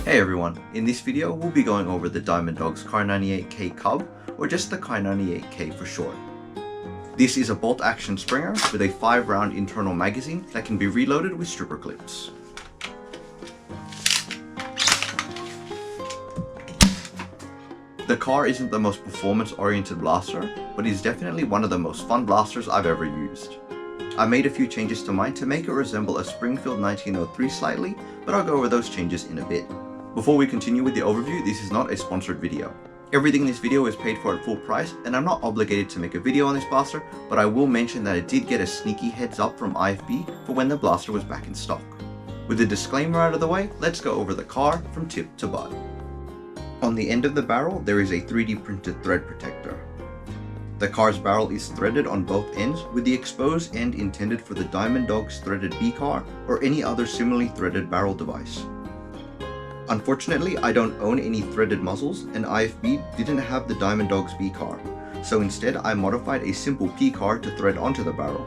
Hey everyone, in this video we'll be going over the Diamond Dog's Kar98k Cub, or just the Kar98k for short. This is a bolt action springer with a 5-round internal magazine that can be reloaded with stripper clips. The Kar isn't the most performance oriented blaster, but is definitely one of the most fun blasters I've ever used. I made a few changes to mine to make it resemble a Springfield 1903 slightly, but I'll go over those changes in a bit. Before we continue with the overview, this is not a sponsored video. Everything in this video is paid for at full price, and I'm not obligated to make a video on this blaster, but I will mention that it did get a sneaky heads up from IFB for when the blaster was back in stock. With the disclaimer out of the way, let's go over the Kar from tip to butt. On the end of the barrel, there is a 3D printed thread protector. The Kar's barrel is threaded on both ends, with the exposed end intended for the Diamond Dog's threaded B-Kar or any other similarly threaded barrel device. Unfortunately, I don't own any threaded muzzles, and IFB didn't have the Diamond Dog's B-Kar, so instead I modified a simple P-Kar to thread onto the barrel.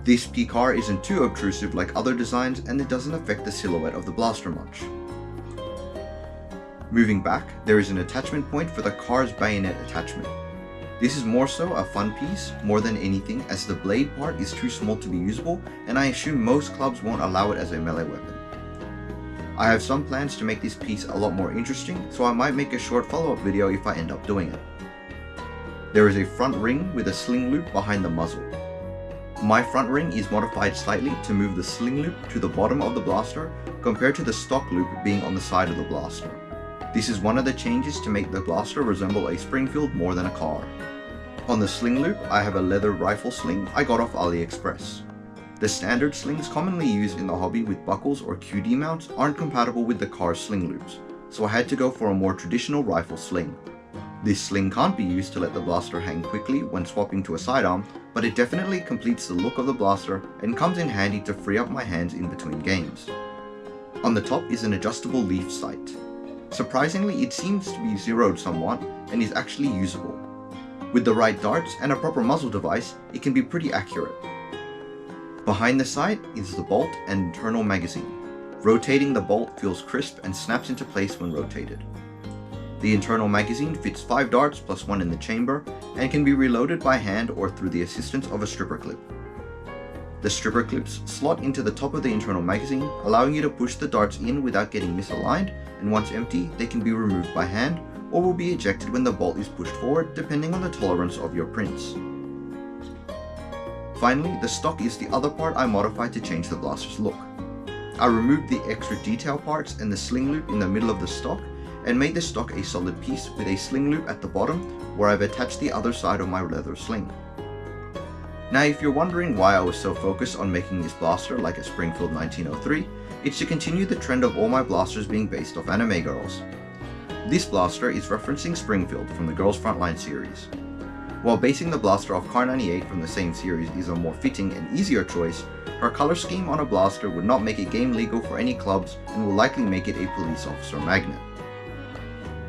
This P-Kar isn't too obtrusive like other designs, and it doesn't affect the silhouette of the blaster much. Moving back, there is an attachment point for the Kar's bayonet attachment. This is more so a fun piece more than anything, as the blade part is too small to be usable, and I assume most clubs won't allow it as a melee weapon. I have some plans to make this piece a lot more interesting, so I might make a short follow-up video if I end up doing it. There is a front ring with a sling loop behind the muzzle. My front ring is modified slightly to move the sling loop to the bottom of the blaster compared to the stock loop being on the side of the blaster. This is one of the changes to make the blaster resemble a Springfield more than a Kar. On the sling loop, I have a leather rifle sling I got off AliExpress. The standard slings commonly used in the hobby with buckles or QD mounts aren't compatible with the Kar's sling loops, so I had to go for a more traditional rifle sling. This sling can't be used to let the blaster hang quickly when swapping to a sidearm, but it definitely completes the look of the blaster and comes in handy to free up my hands in between games. On the top is an adjustable leaf sight. Surprisingly, it seems to be zeroed somewhat and is actually usable. With the right darts and a proper muzzle device, it can be pretty accurate. Behind the sight is the bolt and internal magazine. Rotating the bolt feels crisp and snaps into place when rotated. The internal magazine fits 5 darts plus 1 in the chamber and can be reloaded by hand or through the assistance of a stripper clip. The stripper clips slot into the top of the internal magazine, allowing you to push the darts in without getting misaligned, and once empty, they can be removed by hand or will be ejected when the bolt is pushed forward, depending on the tolerance of your prints. Finally, the stock is the other part I modified to change the blaster's look. I removed the extra detail parts and the sling loop in the middle of the stock and made the stock a solid piece with a sling loop at the bottom where I've attached the other side of my leather sling. Now if you're wondering why I was so focused on making this blaster like a Springfield 1903, it's to continue the trend of all my blasters being based off anime girls. This blaster is referencing Springfield from the Girls Frontline series. While basing the blaster off Kar98 from the same series is a more fitting and easier choice, her color scheme on a blaster would not make it game legal for any clubs and will likely make it a police officer magnet.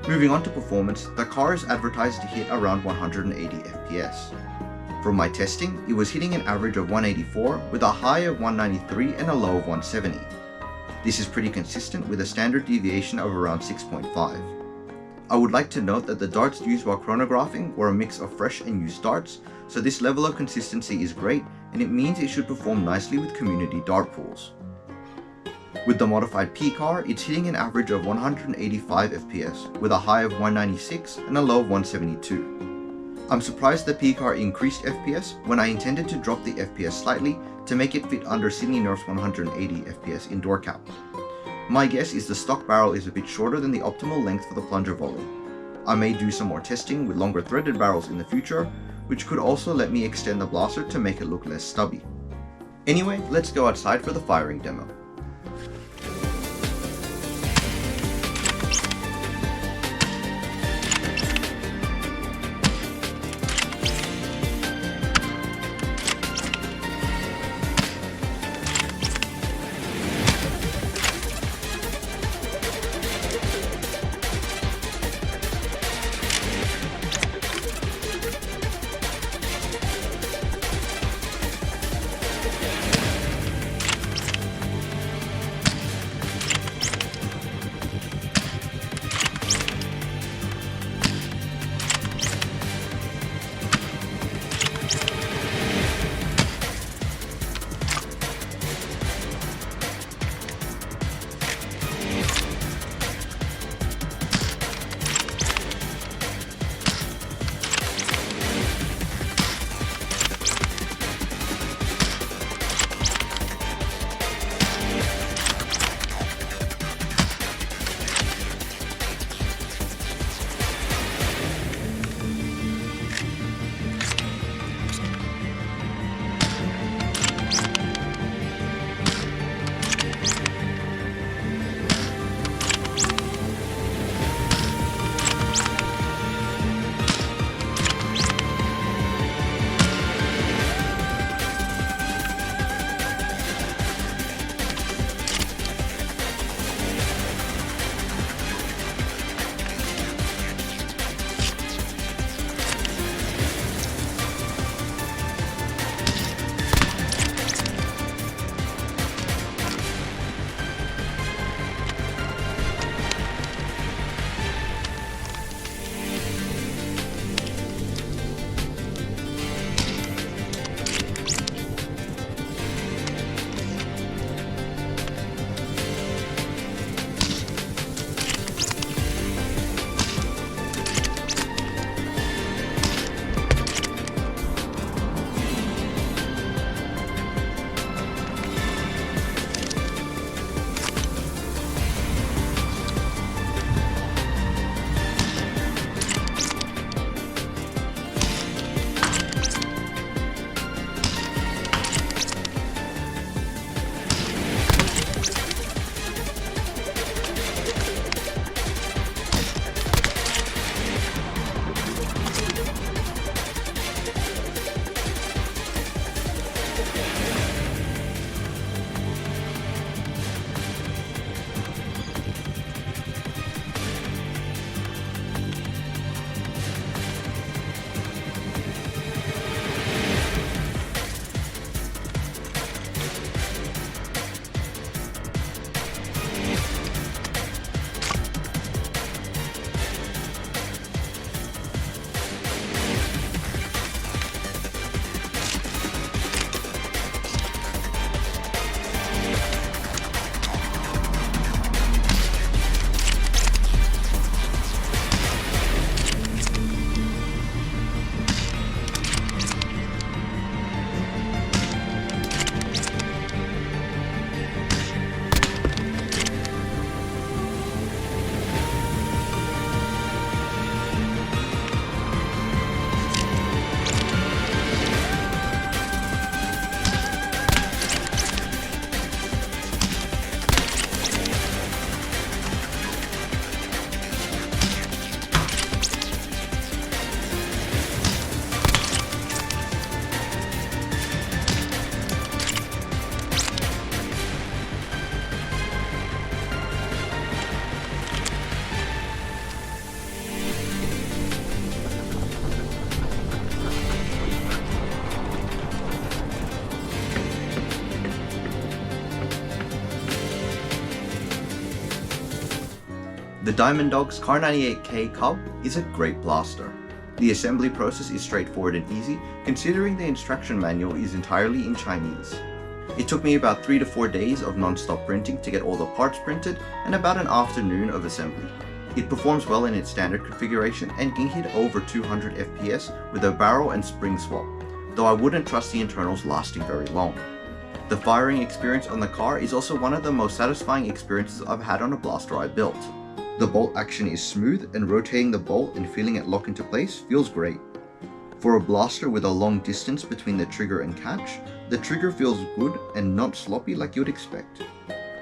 Moving on to performance, the Kar is advertised to hit around 180 FPS. From my testing, it was hitting an average of 184 with a high of 193 and a low of 170. This is pretty consistent with a standard deviation of around 6.5. I would like to note that the darts used while chronographing were a mix of fresh and used darts, so this level of consistency is great and it means it should perform nicely with community dart pools. With the modified P-Kar, it's hitting an average of 185 FPS with a high of 196 and a low of 172. I'm surprised the P-Kar increased FPS when I intended to drop the FPS slightly to make it fit under Sydney Nerf's 180 FPS indoor cap. My guess is the stock barrel is a bit shorter than the optimal length for the plunger volley. I may do some more testing with longer threaded barrels in the future, which could also let me extend the blaster to make it look less stubby. Anyway, let's go outside for the firing demo. The Diamond Dog's Kar98k Cub is a great blaster. The assembly process is straightforward and easy, considering the instruction manual is entirely in Chinese. It took me about 3 to 4 days of non-stop printing to get all the parts printed and about an afternoon of assembly. It performs well in its standard configuration and can hit over 200 FPS with a barrel and spring swap, though I wouldn't trust the internals lasting very long. The firing experience on the car is also one of the most satisfying experiences I've had on a blaster I built. The bolt action is smooth, and rotating the bolt and feeling it lock into place feels great. For a blaster with a long distance between the trigger and catch, the trigger feels good and not sloppy like you'd expect.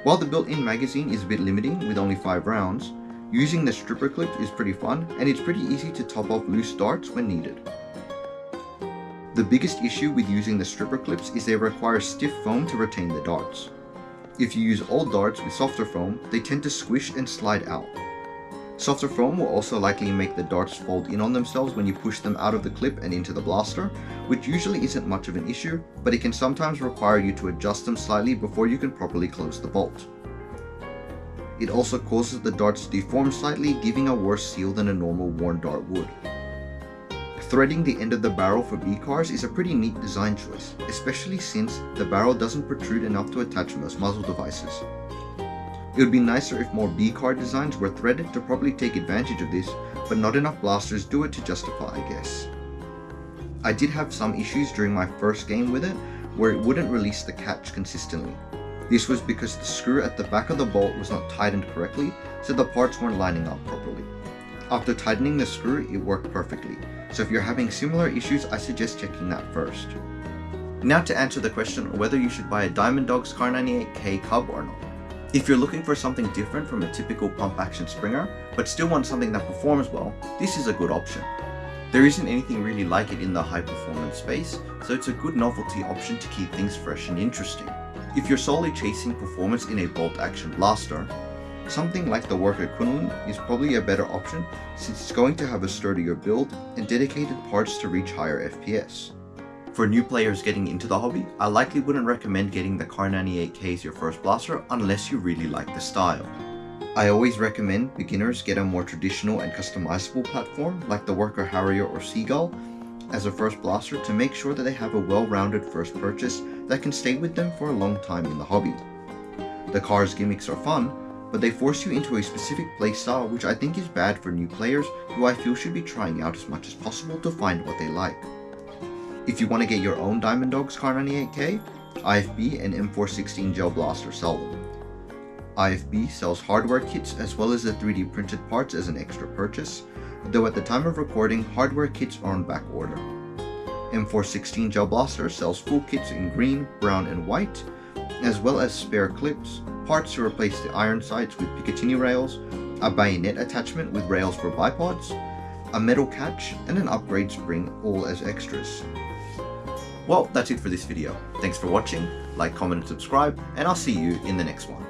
While the built-in magazine is a bit limiting with only 5 rounds, using the stripper clip is pretty fun, and it's pretty easy to top off loose darts when needed. The biggest issue with using the stripper clips is they require stiff foam to retain the darts. If you use old darts with softer foam, they tend to squish and slide out. Softer foam will also likely make the darts fold in on themselves when you push them out of the clip and into the blaster, which usually isn't much of an issue, but it can sometimes require you to adjust them slightly before you can properly close the bolt. It also causes the darts to deform slightly, giving a worse seal than a normal worn dart would. Threading the end of the barrel for B cars is a pretty neat design choice, especially since the barrel doesn't protrude enough to attach most muzzle devices. It would be nicer if more B car designs were threaded to properly take advantage of this, but not enough blasters do it to justify, I guess. I did have some issues during my first game with it, where it wouldn't release the catch consistently. This was because the screw at the back of the bolt was not tightened correctly, so the parts weren't lining up properly. After tightening the screw, it worked perfectly, so if you're having similar issues, I suggest checking that first. Now to answer the question whether you should buy a Diamond Dog's Kar98k Cub or not. If you're looking for something different from a typical pump action Springer, but still want something that performs well, this is a good option. There isn't anything really like it in the high performance space, so it's a good novelty option to keep things fresh and interesting. If you're solely chasing performance in a bolt action blaster, something like the Worker Kunlun is probably a better option, since it's going to have a sturdier build and dedicated parts to reach higher FPS. For new players getting into the hobby, I likely wouldn't recommend getting the Kar98k as your first blaster unless you really like the style. I always recommend beginners get a more traditional and customizable platform like the Worker Harrier or Seagull as a first blaster to make sure that they have a well-rounded first purchase that can stay with them for a long time in the hobby. The car's gimmicks are fun, but they force you into a specific playstyle, which I think is bad for new players who I feel should be trying out as much as possible to find what they like. If you want to get your own Diamond Dog's Kar98k, IFB and M416 Gel Blaster sell them. IFB sells hardware kits as well as the 3D printed parts as an extra purchase, though at the time of recording, hardware kits are on back order. M416 Gel Blaster sells full kits in green, brown and white, as well as spare clips, parts to replace the iron sights with Picatinny rails, a bayonet attachment with rails for bipods, a metal catch, and an upgrade spring, all as extras. Well, that's it for this video. Thanks for watching, like, comment and subscribe, and I'll see you in the next one.